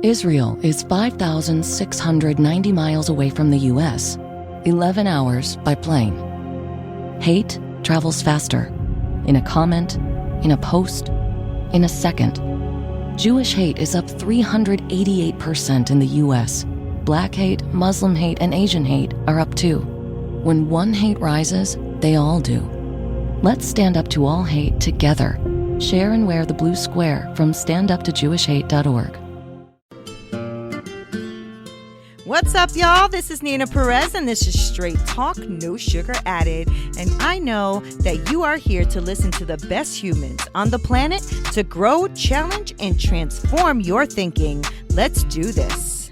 Israel is 5,690 miles away from the U.S., 11 hours by plane. Hate travels faster. In a comment, in a post, in a second. Jewish hate is up 388% in the U.S. Black hate, Muslim hate, and Asian hate are up too. When one hate rises, they all do. Let's stand up to all hate together. Share and wear the blue square from standuptojewishhate.org. What's up, y'all? This is Neena Perez, and this is Straight Talk, No Sugar Added. And I know that you are here to listen to the best humans on the planet to grow, challenge, and transform your thinking. Let's do this.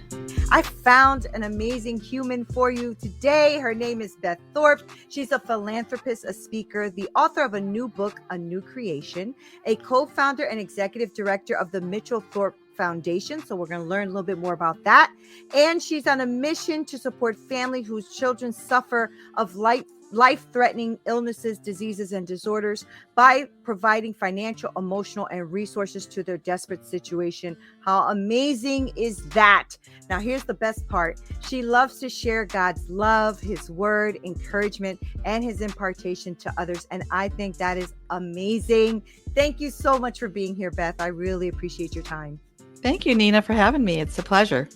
I found an amazing human for you today. Her name is Beth Thorp. She's a philanthropist, a speaker, the author of a new book, A New Creation, a co-founder and executive director of the Mitchell Thorp Foundation. So we're going to learn a little bit more about that. And she's on a mission to support families whose children suffer of life-threatening illnesses, diseases, and disorders by providing financial, emotional, and resources to their desperate situation. How amazing is that? Now, here's the best part. She loves to share God's love, his word, encouragement, and his impartation to others. And I think that is amazing. Thank you so much for being here, Beth. I really appreciate your time. Thank you, Neena, for having me. It's a pleasure.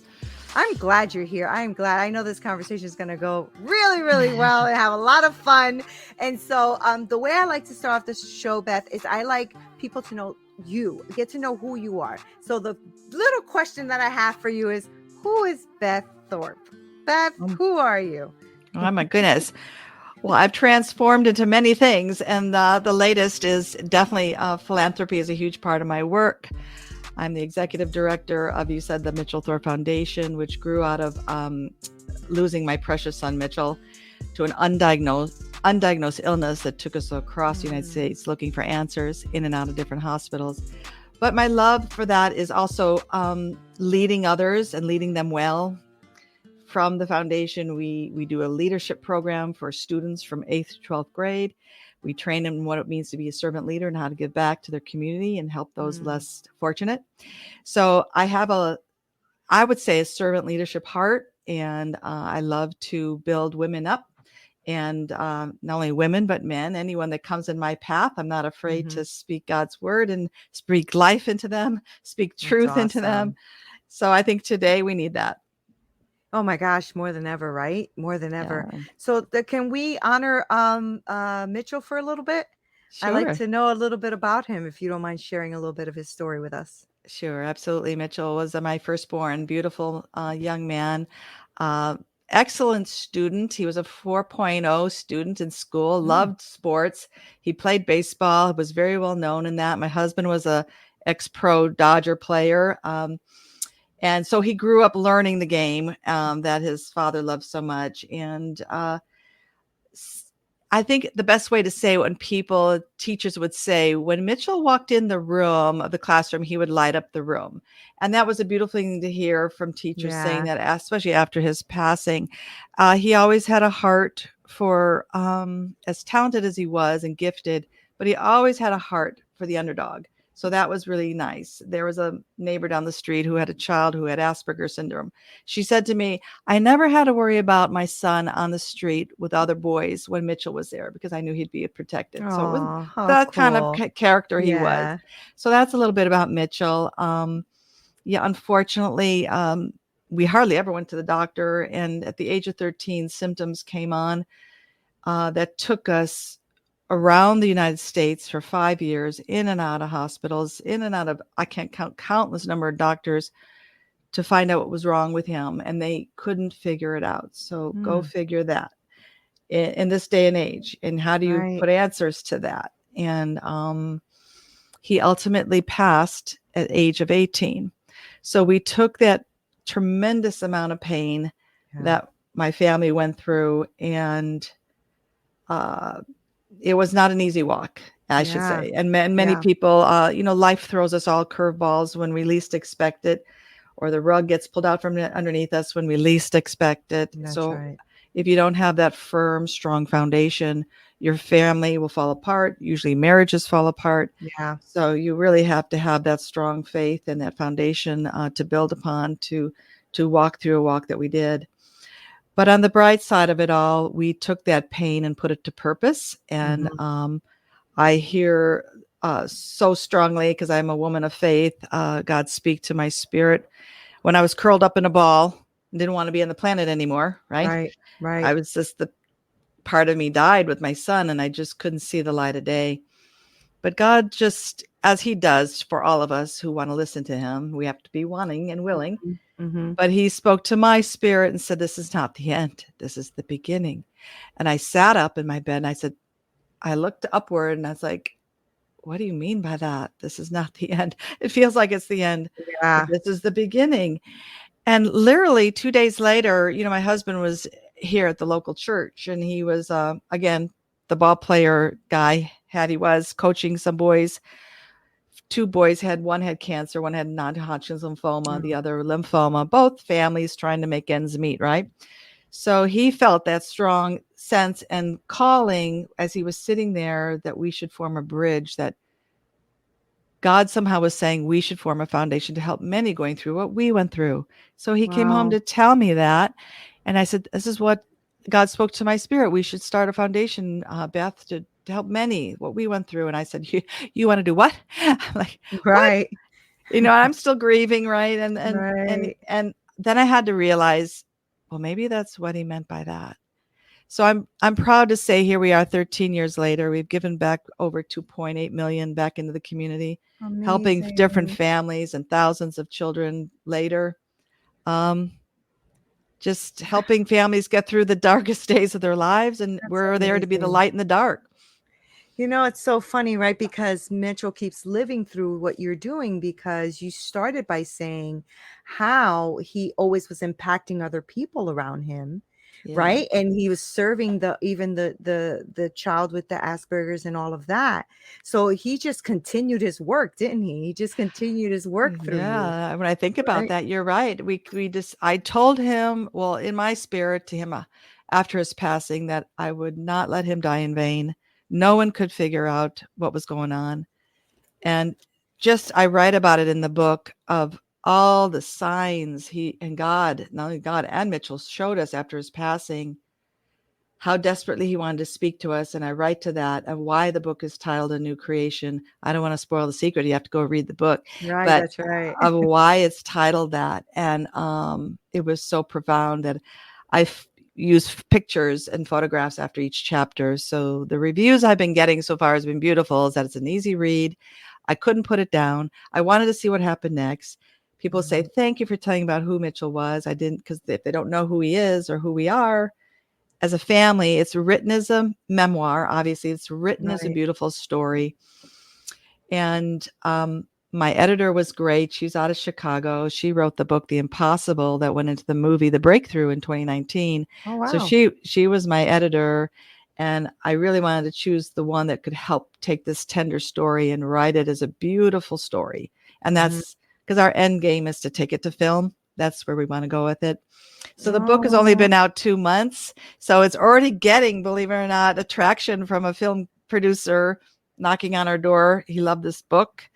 I'm glad you're here. I'm glad. I know this conversation is going to go really, really well and have a lot of fun. And so the way I like to start off this show, Beth, is I like people to know you, get to know who you are. So the little question that I have for you is, who is Beth Thorp? Beth, who are you? Oh, my goodness. Well, I've transformed into many things. And the latest is definitely philanthropy is a huge part of my work. I'm the executive director of, you said, the Mitchell Thorp Foundation, which grew out of losing my precious son, Mitchell, to an undiagnosed illness that took us across the United States looking for answers in and out of different hospitals. But my love for that is also leading others and leading them well. From the foundation, we do a leadership program for students from 8th to 12th grade. We train them in what it means to be a servant leader and how to give back to their community and help those less fortunate. So I have I would say, a servant leadership heart, and I love to build women up, and not only women, but men, anyone that comes in my path. I'm not afraid to speak God's word and speak life into them, speak truth into them. So I think today we need that. Oh my gosh, more than ever, right? More than ever. Yeah. So can we honor Mitchell for a little bit? Sure. I'd like to know a little bit about him, if you don't mind sharing a little bit of his story with us. Sure, absolutely. Mitchell was my firstborn, beautiful young man, excellent student. He was a 4.0 student in school, loved sports. He played baseball, was very well known in that. My husband was a ex-pro Dodger player. And so he grew up learning the game that his father loved so much. And I think the best way to say when teachers would say, when Mitchell walked in the room of the classroom, he would light up the room. And that was a beautiful thing to hear from teachers saying that, especially after his passing. He always had a heart for, as talented as he was and gifted, but he always had a heart for the underdog. So that was really nice. There was a neighbor down the street who had a child who had Asperger's syndrome. She said to me, I never had to worry about my son on the street with other boys when Mitchell was there, because I knew he'd be protected. So it was that kind of character he was. So that's a little bit about Mitchell. Unfortunately, we hardly ever went to the doctor. And at the age of 13, symptoms came on that took us around the United States for 5 years, in and out of hospitals, in and out of, I can't count, countless number of doctors to find out what was wrong with him. And they couldn't figure it out. So go figure that in this day and age. And how do you put answers to that? And he ultimately passed at age of 18. So we took that tremendous amount of pain that my family went through, and it was not an easy walk, I should say. And many people, life throws us all curveballs when we least expect it, or the rug gets pulled out from underneath us when we least expect it. If you don't have that firm, strong foundation, your family will fall apart. Usually marriages fall apart. Yeah. So you really have to have that strong faith and that foundation to build upon to walk through a walk that we did. But on the bright side of it all, we took that pain and put it to purpose. And I hear so strongly, because I'm a woman of faith, God speak to my spirit. When I was curled up in a ball and didn't want to be on the planet anymore, right? Right. I was just, the part of me died with my son, and I just couldn't see the light of day. But God, just as he does for all of us who want to listen to him, we have to be wanting and willing. But he spoke to my spirit and said, this is not the end. This is the beginning. And I sat up in my bed and I said, I looked upward and I was like, what do you mean by that? This is not the end. It feels like it's the end. Yeah. But this is the beginning. And literally 2 days later, my husband was here at the local church, and he was, again, the ball player guy he was coaching some boys. 2 boys one had cancer, one had non-Hodgkin's lymphoma, the other lymphoma, both families trying to make ends meet, right? So he felt that strong sense and calling as he was sitting there that we should form a bridge, that God somehow was saying we should form a foundation to help many going through what we went through. So he came home to tell me that. And I said, this is what God spoke to my spirit. We should start a foundation, Beth, to help many, what we went through. And I said, you want to do what? I'm like, Right. What? I'm still grieving, right? And then I had to realize, well, maybe that's what he meant by that. So I'm proud to say here we are 13 years later. We've given back over 2.8 million back into the community, helping different families and thousands of children later. Just helping families get through the darkest days of their lives. And we're there to be the light in the dark. It's so funny, right? Because Mitchell keeps living through what you're doing, because you started by saying how he always was impacting other people around him. Yeah. Right. And he was serving the child with the Asperger's and all of that. So he just continued his work, didn't he? He just continued his work through you. Yeah. When I think about that, you're right. I told him, well, in my spirit to him after his passing, that I would not let him die in vain. No one could figure out what was going on. And I write about it in the book of all the signs not only God and Mitchell showed us after his passing, how desperately he wanted to speak to us. And I write to that of why the book is titled A New Creation. I don't want to spoil the secret. You have to go read the book. Right, but that's right. Of why it's titled that. And it was so profound that I've used pictures and photographs after each chapter. So the reviews I've been getting so far has been beautiful, is that it's an easy read. I couldn't put it down. I wanted to see what happened next. People say, thank you for telling about who Mitchell was. I didn't, because if they don't know who he is or who we are as a family, it's written as a memoir. Obviously, it's written as a beautiful story. And my editor was great. She's out of Chicago. She wrote the book, The Impossible, that went into the movie, The Breakthrough, in 2019. Oh, wow. So she was my editor. And I really wanted to choose the one that could help take this tender story and write it as a beautiful story. And that's because our end game is to take it to film. That's where we want to go with it. So the book has only been out 2 months. So it's already getting, believe it or not, attraction from a film producer knocking on our door. He loved this book.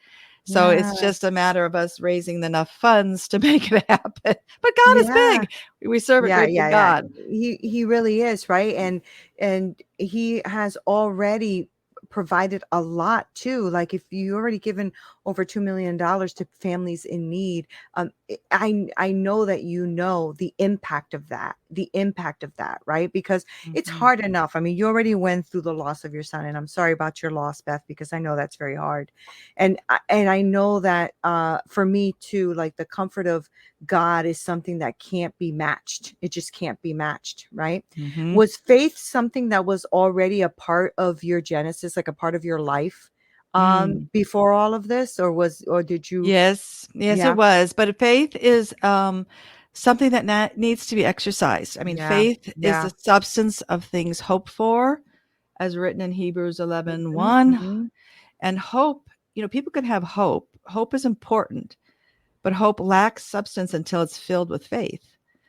So it's just a matter of us raising enough funds to make it happen. But God is big. We serve a great big God. He really is, right? And he has already provided a lot too. Like, if you already given over $2 million to families in need, I know that the impact of that, right? Because it's hard enough. I mean, you already went through the loss of your son, and I'm sorry about your loss, Beth, because I know that's very hard. And I know that for me too, like, the comfort of God is something that can't be matched. It just can't be matched, right? Was faith something that was already a part of your genesis, like a part of your life before all of this, or did you? Yes, it was. But faith is something that needs to be exercised. I mean, faith is the substance of things hoped for, as written in Hebrews 11:1. And hope, people can have hope. Hope is important, but hope lacks substance until it's filled with faith.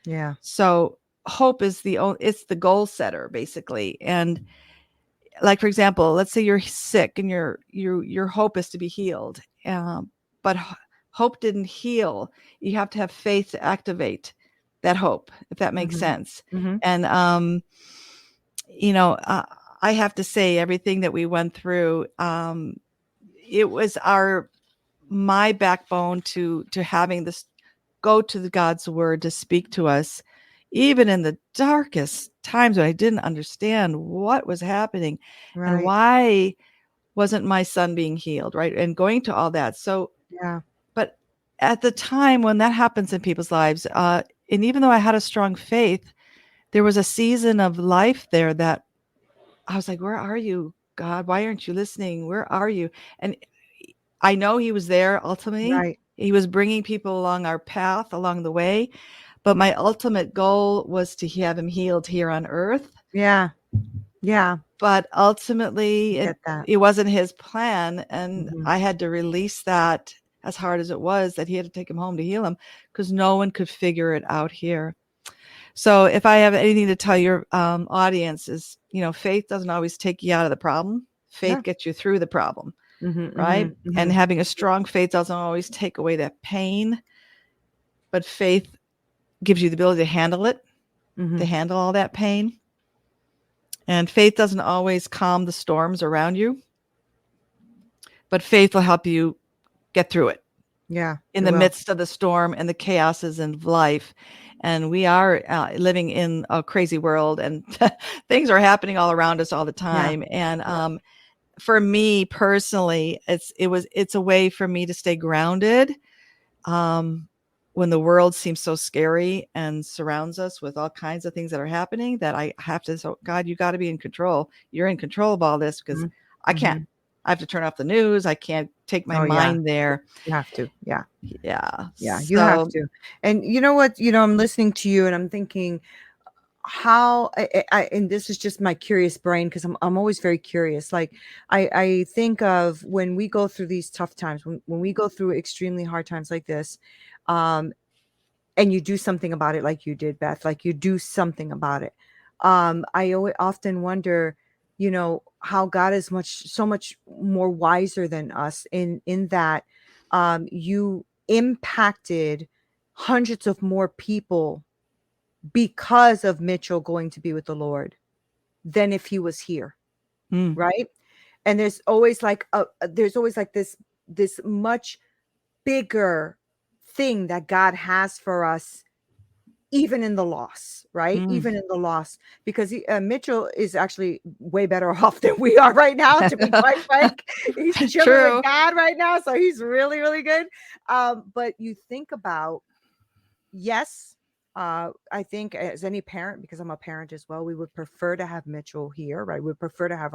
Yeah. So hope is it's the goal setter, basically. And like, for example, let's say you're sick and your hope is to be healed, but hope didn't heal. You have to have faith to activate that hope, if that makes sense. And I have to say, everything that we went through, it was my backbone to having this go to God's word to speak to us, even in the darkest times when I didn't understand what was happening and why wasn't my son being healed, right? And going to all that. So, but at the time when that happens in people's lives, and even though I had a strong faith, there was a season of life there that I was like, where are you, God? Why aren't you listening? Where are you? And I know he was there ultimately. He was bringing people along our path along the way. But my ultimate goal was to have him healed here on earth. Yeah. But ultimately, it wasn't his plan. And I had to release that, as hard as it was, that he had to take him home to heal him, because no one could figure it out here. So if I have anything to tell your audience is, faith doesn't always take you out of the problem. Faith gets you through the problem, right? And having a strong faith doesn't always take away that pain, but faith gives you the ability to handle it, to handle all that pain. And faith doesn't always calm the storms around you, but faith will help you get through it. Yeah. In the midst of the storm and the chaoses of life. And we are living in a crazy world, and things are happening all around us all the time. And for me personally, it's a way for me to stay grounded when the world seems so scary and surrounds us with all kinds of things that are happening, that I have to say, God, you got to be in control. You're in control of all this, because I can't. I have to turn off the news. I can't take my mind there. You have to. Yeah. You have to. And you know what? I'm listening to you and I'm thinking how and this is just my curious brain, because I'm always very curious. Like I think of when we go through these tough times, when we go through extremely hard times like this, and you do something about it, like you did, Beth, like you do something about it. I often wonder, how God is so much more wiser than us in that you impacted hundreds of more people because of Mitchell going to be with the Lord than if he was here. Right. And there's always like this much bigger thing that God has for us, even in the loss, right? Even in the loss, because Mitchell is actually way better off than we are right now, to be quite frank. He's chilling with God right now, so he's really, really good. But you think about, yes, I think as any parent, because I'm a parent as well, we would prefer to have Mitchell here, right? We'd prefer to have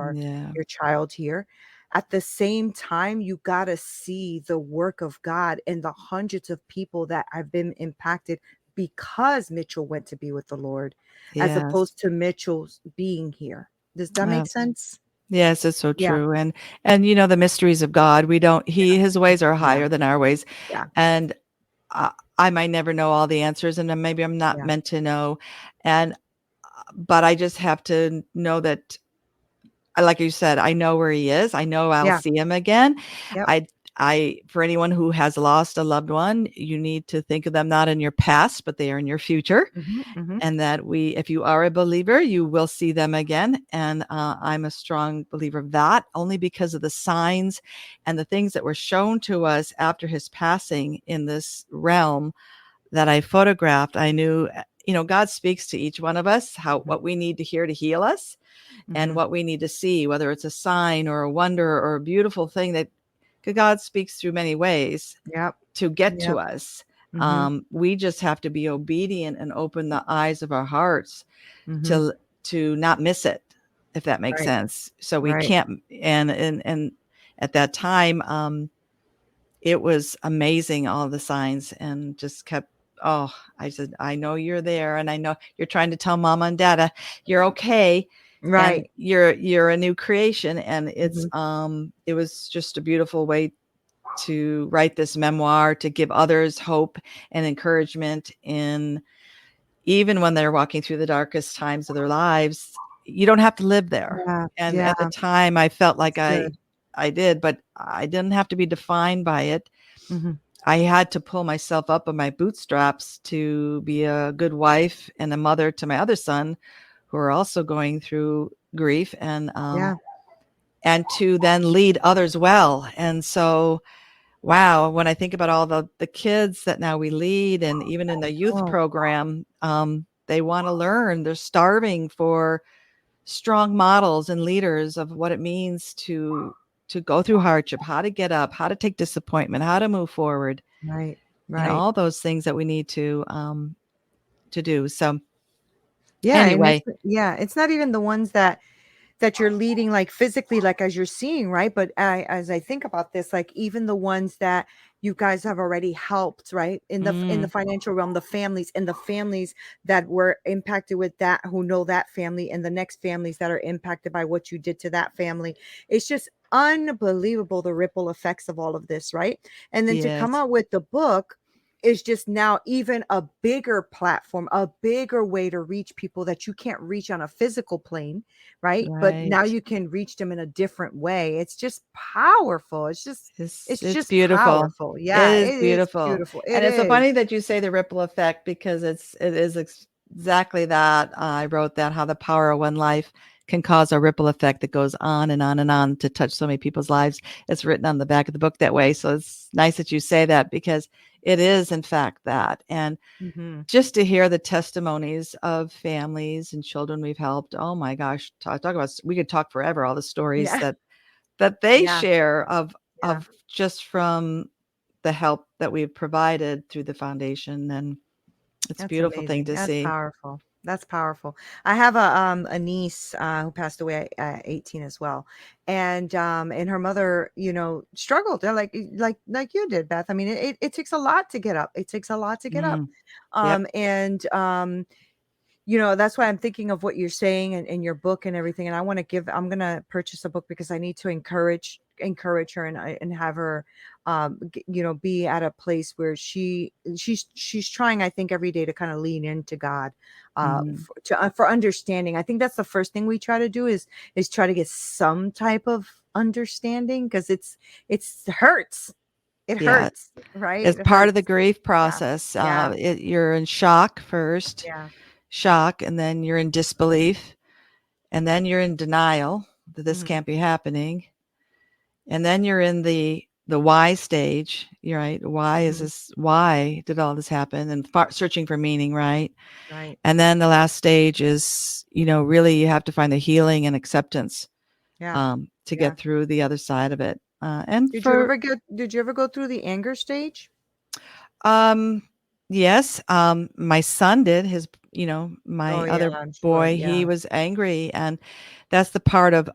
your child here. At the same time, you got to see the work of God and the hundreds of people that have been impacted because Mitchell went to be with the Lord, as opposed to Mitchell's being here. Does that make sense? Yes, it's so true. And the mysteries of God, his ways are higher than our ways. And I might never know all the answers, and then maybe I'm not meant to know. But I just have to know that, like you said, I know where he is. I know I'll see him again. For anyone who has lost a loved one, you need to think of them not in your past, but they are in your future. And that if you are a believer, you will see them again. And I'm a strong believer of that, only because of the signs and the things that were shown to us after his passing in this realm that I photographed. I knew, God speaks to each one of us, what we need to hear to heal us, and what we need to see, whether it's a sign or a wonder or a beautiful thing, that God speaks through many ways to get to us. We just have to be obedient and open the eyes of our hearts to not miss it, if that makes sense. So we can't. And at that time, it was amazing, all the signs, and just kept. I said, I know you're there, and I know you're trying to tell Mama and Dada you're okay. Right. And you're a new creation. And it's it was just a beautiful way to write this memoir, to give others hope and encouragement in, even when they're walking through the darkest times of their lives, you don't have to live there. Yeah. And Yeah. at the time I felt like It's good. I did, but I didn't have to be defined by it. Mm-hmm. I had to pull myself up on my bootstraps to be a good wife and a mother to my other son, who are also going through grief, and to then lead others well. And so, wow, when I think about all the kids that now we lead, and even in the youth program, they want to learn. They're starving for strong models and leaders of what it means to go through hardship, how to get up, how to take disappointment, how to move forward, Right. and all those things that we need to do. So Yeah. And anyway, it's not even the ones that you're leading, like physically, like as you're seeing, right? But as I think about this, like even the ones that you guys have already helped, right? In the financial realm, the families that were impacted with that, who know that family, and the next families that are impacted by what you did to that family. It's just unbelievable, the ripple effects of all of this, right? And then to come yes, out with the book is just now even a bigger platform, a bigger way to reach people that you can't reach on a physical plane, right? But now right. you can reach them in a different way. It's just powerful. It's It's just beautiful. powerful. It Yeah, is it is beautiful. beautiful. It And it's so is. funny that you say the ripple effect, because it is exactly that. I wrote that, how the power of one life can cause a ripple effect that goes on and on and on to touch so many people's lives. It's written on the back of the book that way. So it's nice that you say that, because it is in fact that. And Mm-hmm. just to hear the testimonies of families and children we've helped, oh my gosh, talk about, we could talk forever, all the stories Yeah. that they Yeah. share Yeah. of just from the help that we've provided through the foundation. And it's a That's beautiful thing amazing. to That's see. powerful. That's powerful. I have a niece who passed away at 18 as well, and her mother, struggled. They're like you did, Beth. I mean, it takes a lot to get up. It takes a lot to get up, Mm, yep. and that's why I'm thinking of what you're saying in your book and everything. And I'm going to purchase a book because I need to encourage her, and have her, be at a place where she's trying, I think, every day to kind of lean into God, Mm, for understanding. I think that's the first thing we try to do is try to get some type of understanding, because it hurts. It yeah. hurts, right? It's It part of the hurts. grief Yeah. process. Yeah. You're in shock first, Yeah. and then you're in disbelief, and then you're in denial that this Mhm. can't be happening. And then you're in the why stage. You're right. Why is Mhm. this? Why did all this happen? And searching for meaning, right? Right. And then the last stage is, really you have to find the healing and acceptance, Yeah. to Yeah. get through the other side of it. And Did you ever go through the anger stage? um, yes, my son did. Oh My yeah, other I'm sure. boy, Yeah. he was angry, and that's the part of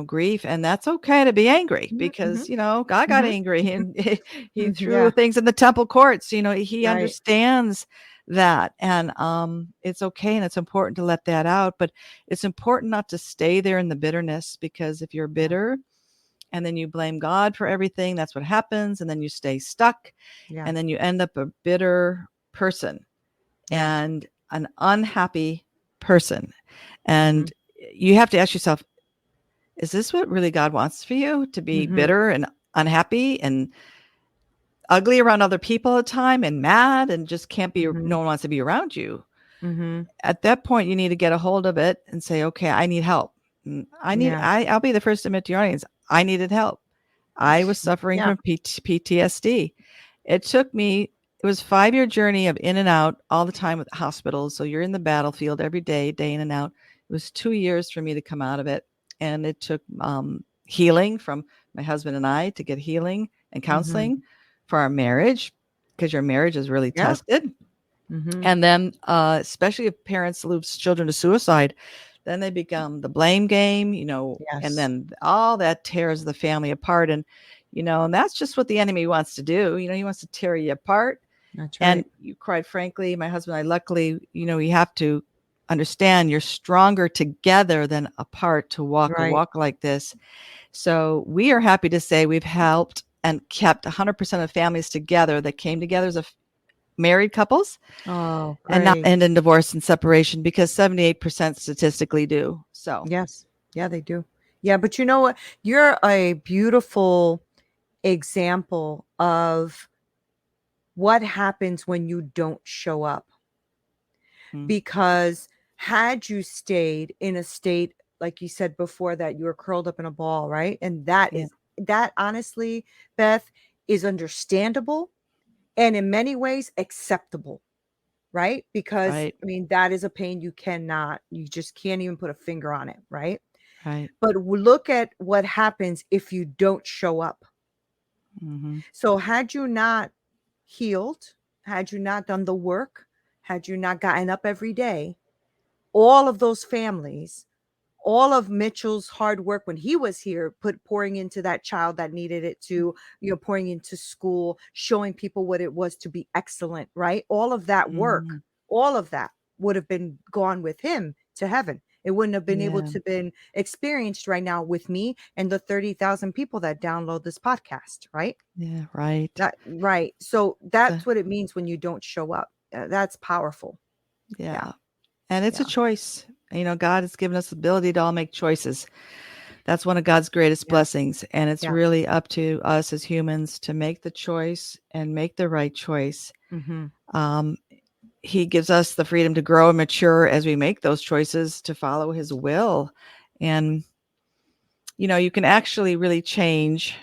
grief, and that's okay to be angry, Mhm. because Mhm. God got Mhm. angry, and he threw Yeah. things in the temple courts. He Right. understands that, and it's okay, and it's important to let that out, but it's important not to stay there in the bitterness, because if you're Yeah. bitter and then you blame God for everything, that's what happens, and then you stay stuck, Yeah. and then you end up a bitter person Yeah. and an unhappy person. Mhm. And you have to ask yourself, is this what really God wants for you? To be Mhm. bitter and unhappy and ugly around other people all the time and mad and just can't be, Mhm. no one wants to be around you. Mhm. At that point, you need to get a hold of it and say, okay, I need help. Yeah. I'll be the first to admit to your audience, I needed help. I was suffering Yeah. from PTSD. It was a 5-year journey of in and out all the time with hospitals. So you're in the battlefield every day, day in and out. It was 2 years for me to come out of it. And it took healing from my husband and I to get healing and Mhm. counseling for our marriage, because your marriage is really Yeah. tested. Mhm. And then, especially if parents lose children to suicide, then they become the blame game, and Yes. then all that tears the family apart. And that's just what the enemy wants to do. He wants to tear you apart. That's And right. quite frankly, my husband and I, luckily, we have to understand you're stronger together than apart to walk a Right. walk like this. So we are happy to say we've helped and kept 100% of families together that came together married couples Oh, and not great. end in divorce and separation, because 78% statistically do. So, Yes. Yeah, they do. Yeah, but you know what? You're a beautiful example of what happens when you don't show up. mm, Because had you stayed in a state, like you said before, that you were curled up in a ball, right? And yeah, that honestly, Beth, is understandable and in many ways acceptable, right? Because right, I mean, that is a pain you just can't even put a finger on it, right? right. But look at what happens if you don't show up. Hmm. So, had you not healed, had you not done the work, had you not gotten up every day, all of those families, all of Mitchell's hard work when he was here, pouring into that child that needed it to, pouring into school, showing people what it was to be excellent, right? All of that work, Hmm. all of that would have been gone with him to heaven. It wouldn't have been able Yeah, to been experienced right now with me and the 30,000 people that download this podcast, right? yeah, right. That right. So So, that's what it means when you don't show up. That's powerful. Yeah. yeah. And it's a Yeah. choice. God has given us the ability to all make choices. That's one of God's greatest Yeah. blessings. And it's Yeah. really up to us as humans to make the choice and make the right choice. Mhm. Um, he gives us the freedom to grow and mature as we make those choices to follow his will. And, you can actually really change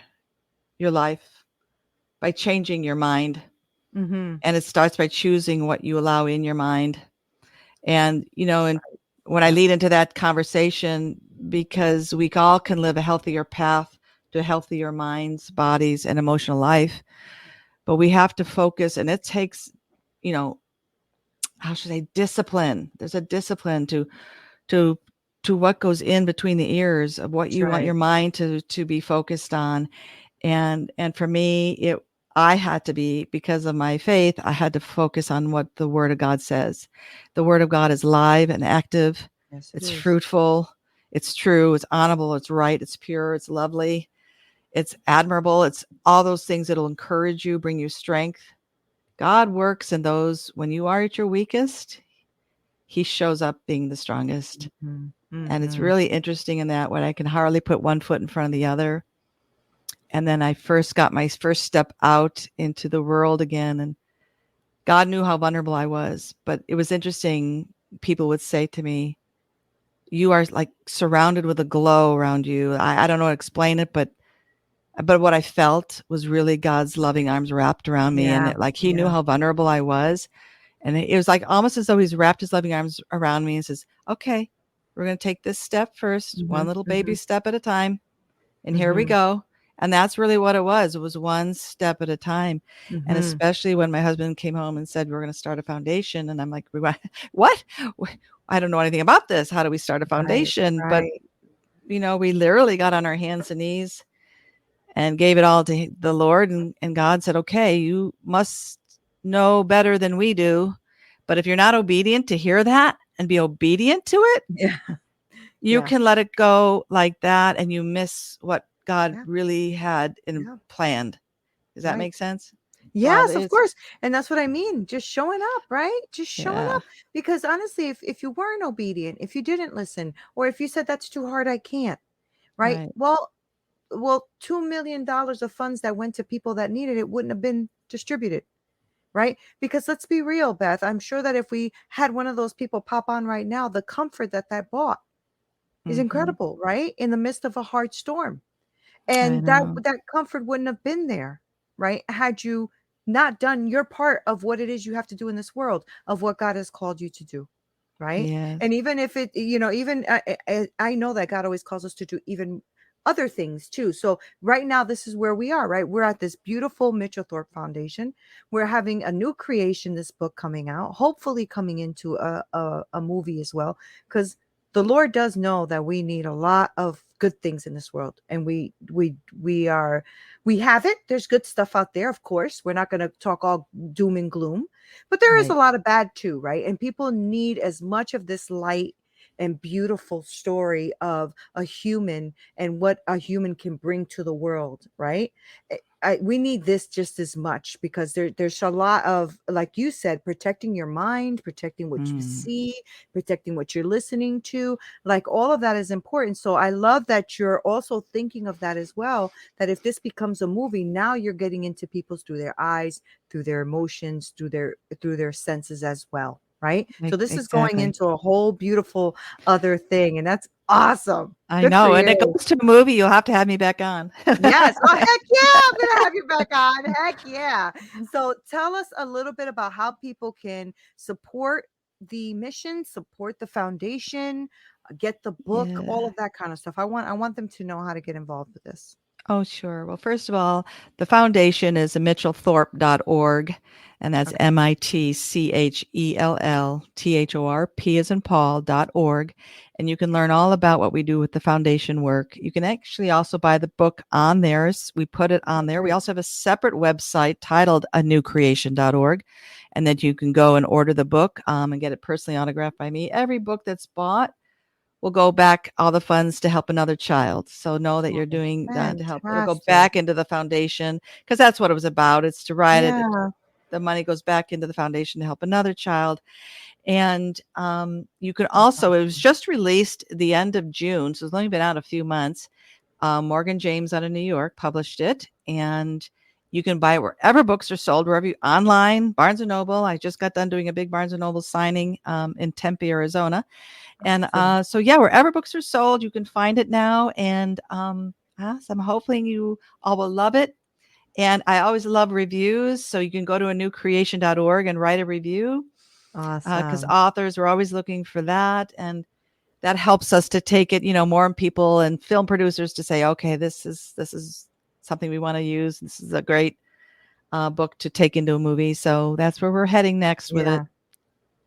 your life by changing your mind. Mhm. And it starts by choosing what you allow in your mind. And when I Yeah. lead into that conversation, because we all can live a healthier path to healthier minds, bodies, and emotional life, but we have to focus, and it takes, you know, how should I say, discipline. There's a discipline to to what goes in between the ears of what That's you want right. your mind to be focused on. And for me, I had to be, because of my faith, I had to focus on what the word of God says. The word of God is live and active. Yes, it It's is. fruitful. It's true. It's honorable. It's right. It's pure. It's lovely. It's admirable. It's all those things that'll encourage you, bring you strength. God works in those when you are at your weakest. He shows up being the strongest. Mhm. And it's Mhm. really interesting in that when I can hardly put one foot in front of the other. And then I first got my first step out into the world again. And God knew how vulnerable I was. But it was interesting. People would say to me, you are like surrounded with a glow around you. I don't know how to explain it, but what I felt was really God's loving arms wrapped around me. And Yeah. like he knew Yeah. how vulnerable I was. And it was like almost as though he's wrapped his loving arms around me and says, okay, we're going to take this step first, one Mhm. little baby Mhm. step at a time. And here we Mhm. go. And that's really what it was. It was one step at a time. And Mhm. especially when my husband came home and said, we're going to start a foundation. And I'm like, what? I don't know anything about this. How do we start a Right. foundation? But, Right. we literally got on our hands and knees and gave it all to the Lord. And God said, okay, you must know better than we do. But if you're not obedient to hear that and be obedient to it, Yeah. you Yeah. can let it go like that and you miss what God Yeah. really had Yeah. planned. Does that Right. make sense? Wow, Yes, of course. And that's what I mean. Just showing up, right? Just showing yeah, up. Because honestly, if you weren't obedient, if you didn't listen, or if you said that's too hard, I can't, right? right. Well, $2 million of funds that went to people that needed it wouldn't have been distributed, right? Because let's be real, Beth. I'm sure that if we had one of those people pop on right now, the comfort that brought is Hmm. incredible, right? In the midst of a hard storm. I And know. that comfort wouldn't have been there, right? Had you not done your part of what it is you have to do in this world, of what God has called you to do, right? Yes. And even if it, even I know that God always calls us to do even other things too. So right now, this is where we are, right? We're at this beautiful Mitchell Thorp Foundation. We're having a new creation, this book coming out, hopefully coming into a movie as well, because the Lord does know that we need a lot of good things in this world, and we have it. There's good stuff out there, of course. We're not going to talk all doom and gloom, but there is a Right. lot of bad too, right? And people need as much of this light and beautiful story of a human and what a human can bring to the world, right? we need this just as much, because there's a lot of, like you said, protecting your mind, protecting what you see, protecting what you're listening to. Like, all of that is important. So I love that you're also thinking of that as well, that if this becomes a movie, now you're getting into people's, through their eyes, through their emotions, through their senses as well. Right. So this is going Exactly. into a whole beautiful other thing. And that's awesome. I Good for know. And it you. goes to a movie. You'll have to have me back on. Yes. Oh, heck yeah. I'm going to have you back on. Heck yeah. So tell us a little bit about how people can support the mission, support the foundation, get the book, Yeah. all of that kind of stuff. I want them to know how to get involved with this. Oh, sure. Well, first of all, the foundation is mitchellthorp.org, and that's Okay. MITCHELLTHORP as in Paul.org. And you can learn all about what we do with the foundation work. You can actually also buy the book on theirs. We put it on there. We Okay. also have a separate website titled anewcreation.org, and then you can go and order the book and get it personally autographed by me. Every book that's bought will go back, all the funds, to help another child. So know that you're Oh, doing that to help. It'll go fantastic. back into the foundation, because that's what it was about. It's to write it. Yeah. The money goes back into the foundation to help another child. And you can That's also, it was awesome. just released the end of June, so it's only been out a few months. Morgan James out of New York published it, and you can buy it wherever books are sold, wherever you, online, Barnes and Noble. I just got done doing a big Barnes and Noble signing in Tempe, Arizona. And Awesome. so, yeah, wherever books are sold, you can find it now. And so I'm hoping you all will love it. And I always love reviews. So you can go to anewcreation.org and write a review, because Awesome. authors are always looking for that. And that helps us to take it, more people and film producers to say, okay, this is something we want to use. This is a great book to take into a movie. So that's where we're heading next with it. Yeah.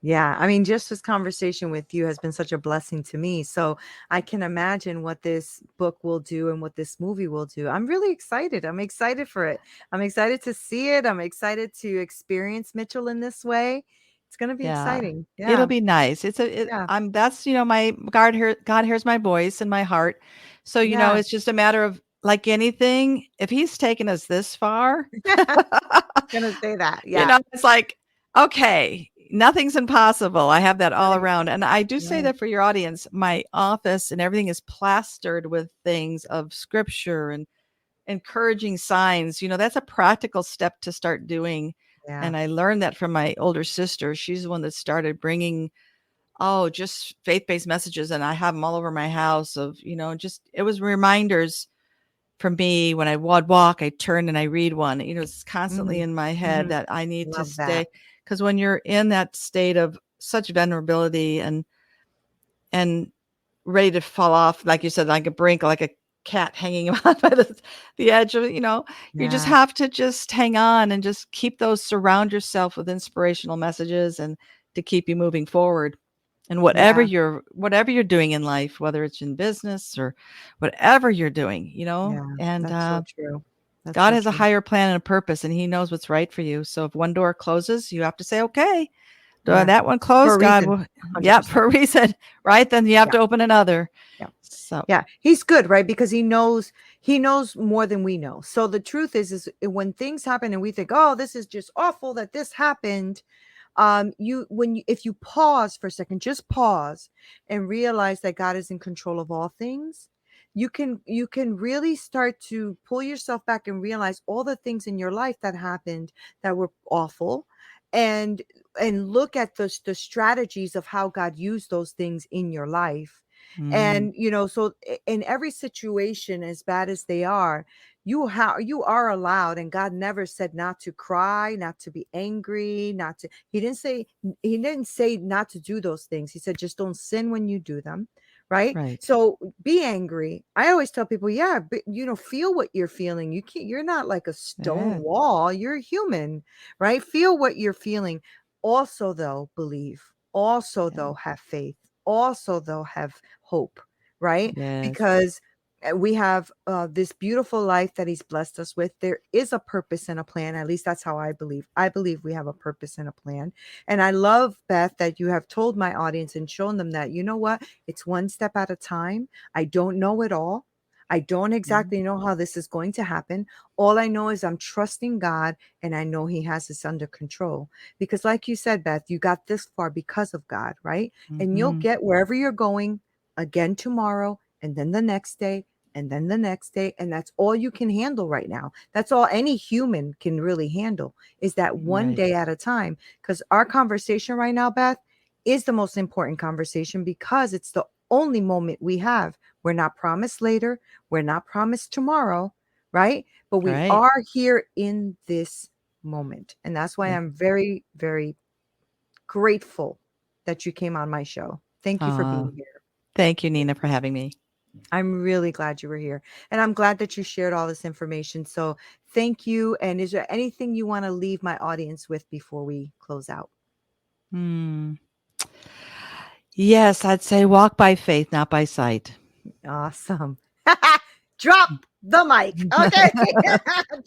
Yeah, I mean, just this conversation with you has been such a blessing to me. So I can imagine what this book will do and what this movie will do. I'm really excited. I'm excited for it. I'm excited to see it. I'm excited to experience Mitchell in this way. It's going to be Yeah. exciting. It'll Yeah. be nice. Yeah. I'm that's, my God hears my voice and my heart. So, Yeah. it's just a matter of, like anything, if he's taken us this far, Gonna say that. Yeah. it's like, okay, nothing's impossible. I have that all Right. around. And I do say Right. that for your audience, my office and everything is plastered with things of scripture and encouraging signs. That's a practical step to start doing. Yeah. And I learned that from my older sister. She's the one that started bringing, just faith-based messages. And I have them all over my house of, just, it was reminders for me. When I would walk, I turn and I read one. It's constantly Hmm. in my head Hmm. that I need to Love that. stay. Because when you're in that state of such vulnerability and ready to fall off, like you said, like a brink, like a cat hanging on by the edge of, you just Yeah. have to just hang on and just surround yourself with inspirational messages and to keep you moving forward. And whatever Yeah. you're doing in life, whether it's in business or whatever you're doing, Yeah. and That's so true. That's God so has a true. higher plan and a purpose, and He knows what's right for you. So if one door closes, you have to say, okay, Yeah. that one For a closed, God reason. will, yeah, 100%. for a reason, right? Then you have Yeah. to open another. Yeah. So, Yeah, he's good, right? Because he knows more than we know. So the truth is when things happen and we think, oh, this is just awful that this happened. If you pause for a second, just pause and realize that God is in control of all things. You can really start to pull yourself back and realize all the things in your life that happened that were awful, and look at the strategies of how God used those things in your life. mm, And so in every situation, as bad as they are, you are allowed, and God never said not to cry, not to be angry, not to he didn't say not to do those things. He said just don't sin when you do them, right? right. So be angry. I always tell people, yeah, but, feel what you're feeling. You're not like a stone Yeah. wall. You're human, right? Feel what you're feeling. Also, though, believe. Also, Yeah. though, have faith. Also, though, have hope, right? Yes. Because we have this beautiful life that he's blessed us with. There is a purpose and a plan. At least that's how I believe. I believe we have a purpose and a plan. And I love, Beth, that you have told my audience and shown them that, you know what? It's one step at a time. I don't know it all. I don't exactly know how this is going to happen. All I know is I'm trusting God, and I know he has this under control. Because like you said, Beth, you got this far because of God, right? And you'll get wherever you're going again tomorrow, and then the next day, and then the next day. And that's all you can handle right now. That's all any human can really handle, is that one day at a time. Because our conversation right now, Beth, is the most important conversation, because it's the only moment we have. We're not promised later. We're not promised tomorrow, right? But we are here in this moment. And that's why I'm very, very grateful that you came on my show. Thank you for being here. Thank you, Neena, for having me. I'm really glad you were here. And I'm glad that you shared all this information. So thank you. And is there anything you want to leave my audience with before we close out? Yes, I'd say walk by faith, not by sight. Awesome. Drop the mic. Okay.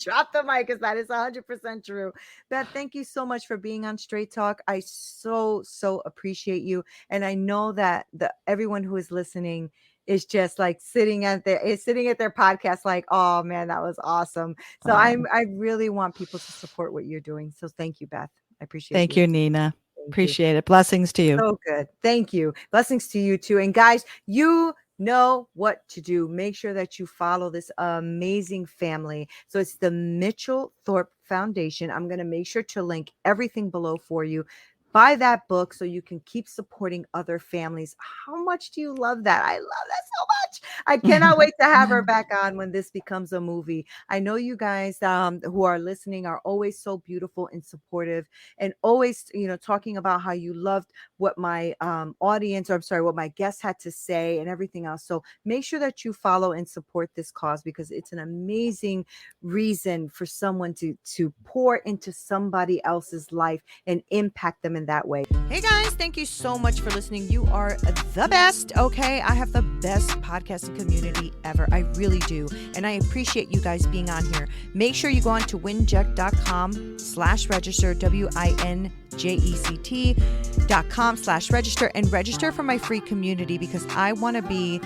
Drop the mic, because that is 100% true. Beth, thank you so much for being on Straight Talk. I so appreciate you. And I know that everyone who is listening is just like sitting at their podcast like, oh man, that was awesome. So I really want people to support what you're doing. So thank you, Beth. I appreciate it. Thank you, Neena. Appreciate it. Blessings to you. So good. Thank you. Blessings to you too. And guys, you know what to do. Make sure that you follow this amazing family. So it's the Mitchell Thorp Foundation. I'm going to make sure to link everything below for you. Buy that book so you can keep supporting other families. How much do you love that? I love that so much. I cannot wait to have her back on when this becomes a movie. I know you guys who are listening are always so beautiful and supportive, and always, talking about how you loved what my what my guests had to say and everything else. So make sure that you follow and support this cause, because it's an amazing reason for someone to pour into somebody else's life and impact them in that way. Hey guys, thank you so much for listening. You are the best. Okay, I have the best podcasting community ever. I really do. And I appreciate you guys being on here. Make sure you go on to winject.com/register, winject.com/register, and register for my free community, because I want to be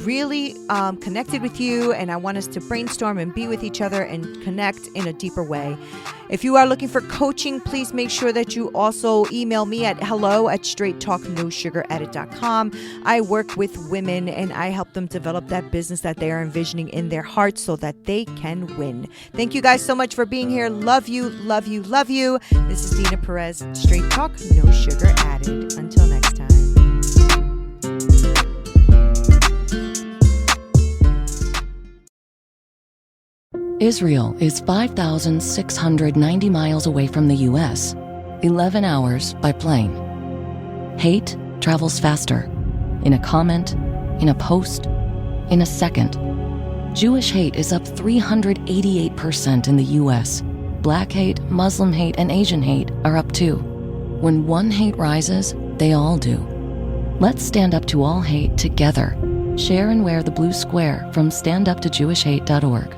really connected with you, and I want us to brainstorm and be with each other and connect in a deeper way. If you are looking for coaching, please make sure that you also email me at hello@straighttalknosugaradded.com. I work with women, and I help them develop that business that they are envisioning in their hearts so that they can win. Thank you guys so much for being here. Love you, love you, love you. This is Neena Perez, Straight Talk, No Sugar Added. Until next time. Israel is 5,690 miles away from the U.S., 11 hours by plane. Hate travels faster. In a comment, in a post, in a second. Jewish hate is up 388% in the U.S. Black hate, Muslim hate, and Asian hate are up too. When one hate rises, they all do. Let's stand up to all hate together. Share and wear the blue square from standuptojewishhate.org.